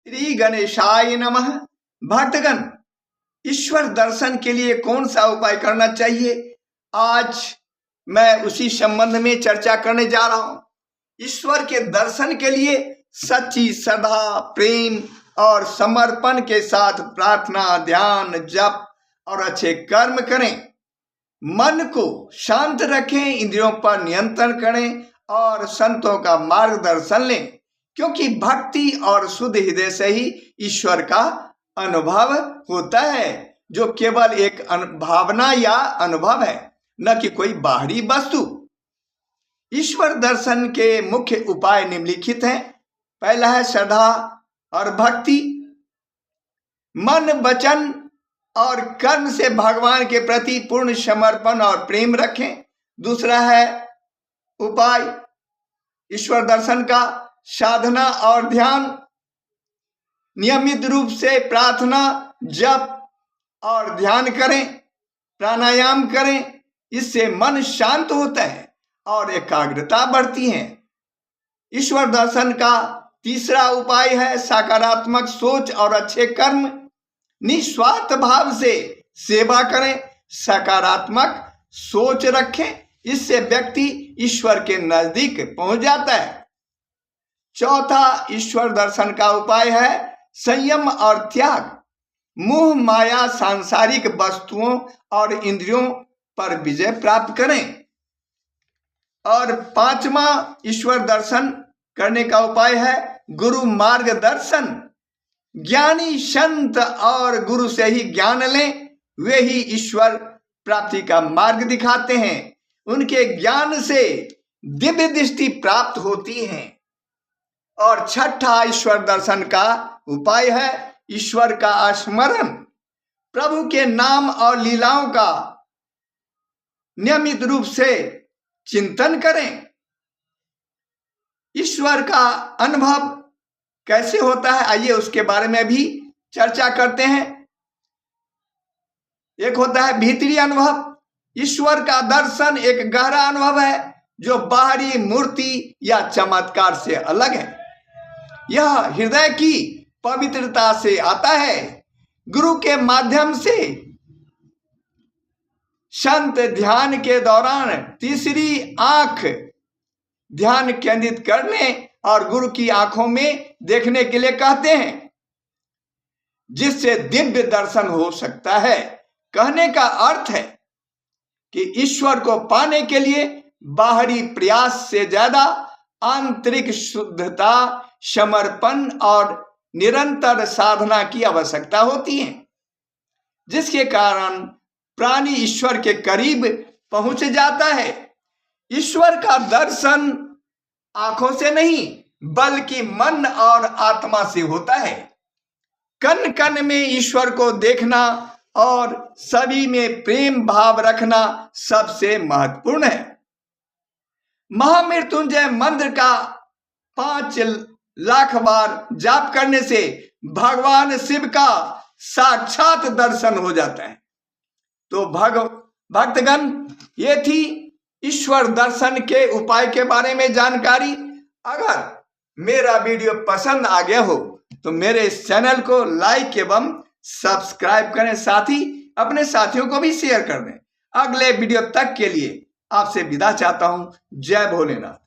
श्री गणेशाय नमः। भक्तगण, ईश्वर दर्शन के लिए कौन सा उपाय करना चाहिए, आज मैं उसी संबंध में चर्चा करने जा रहा हूं। ईश्वर के दर्शन के लिए सच्ची श्रद्धा, प्रेम और समर्पण के साथ प्रार्थना, ध्यान, जप और अच्छे कर्म करें। मन को शांत रखें, इंद्रियों पर नियंत्रण करें और संतों का मार्गदर्शन लें, क्योंकि भक्ति और शुद्ध हृदय से ही ईश्वर का अनुभव होता है, जो केवल एक भावना या अनुभव है, न कि कोई बाहरी वस्तु। ईश्वर दर्शन के मुख्य उपाय निम्नलिखित हैं। पहला है श्रद्धा और भक्ति। मन, वचन और कर्म से भगवान के प्रति पूर्ण समर्पण और प्रेम रखें। दूसरा है उपाय ईश्वर दर्शन का साधना और ध्यान। नियमित रूप से प्रार्थना, जप और ध्यान करें, प्राणायाम करें। इससे मन शांत होता है और एकाग्रता बढ़ती है। ईश्वर दर्शन का तीसरा उपाय है सकारात्मक सोच और अच्छे कर्म। निस्वार्थ भाव से सेवा करें, सकारात्मक सोच रखें। इससे व्यक्ति ईश्वर के नजदीक पहुंच जाता है। चौथा ईश्वर दर्शन का उपाय है संयम और त्याग। मोह, माया, सांसारिक वस्तुओं और इंद्रियों पर विजय प्राप्त करें। और पांचवा ईश्वर दर्शन करने का उपाय है गुरु मार्गदर्शन। ज्ञानी संत और गुरु से ही ज्ञान लें, वे ही ईश्वर प्राप्ति का मार्ग दिखाते हैं। उनके ज्ञान से दिव्य दृष्टि प्राप्त होती है। और छठा ईश्वर दर्शन का उपाय है ईश्वर का स्मरण। प्रभु के नाम और लीलाओं का नियमित रूप से चिंतन करें। ईश्वर का अनुभव कैसे होता है, आइए उसके बारे में भी चर्चा करते हैं। एक होता है भीतरी अनुभव। ईश्वर का दर्शन एक गहरा अनुभव है जो बाहरी मूर्ति या चमत्कार से अलग है। यह हृदय की पवित्रता से आता है। गुरु के माध्यम से संत ध्यान के दौरान तीसरी आंख ध्यान केंद्रित करने और गुरु की आंखों में देखने के लिए कहते हैं, जिससे दिव्य दर्शन हो सकता है। कहने का अर्थ है कि ईश्वर को पाने के लिए बाहरी प्रयास से ज्यादा आंतरिक शुद्धता, समर्पण और निरंतर साधना की आवश्यकता होती है, जिसके कारण प्राणी ईश्वर के करीब पहुंच जाता है। ईश्वर का दर्शन आंखों से नहीं बल्कि मन और आत्मा से होता है। कण कण में ईश्वर को देखना और सभी में प्रेम भाव रखना सबसे महत्वपूर्ण है। महामृत्युंजय मंत्र का 5 लाख बार जाप करने से भगवान शिव का साक्षात दर्शन हो जाता है। तो भक्तगण, ये थी ईश्वर दर्शन के उपाय के बारे में जानकारी। अगर मेरा वीडियो पसंद आ गया हो तो मेरे इस चैनल को लाइक एवं सब्सक्राइब करें, साथ ही अपने साथियों को भी शेयर कर दें। अगले वीडियो तक के लिए आपसे विदा चाहता हूं। जय भोलेनाथ।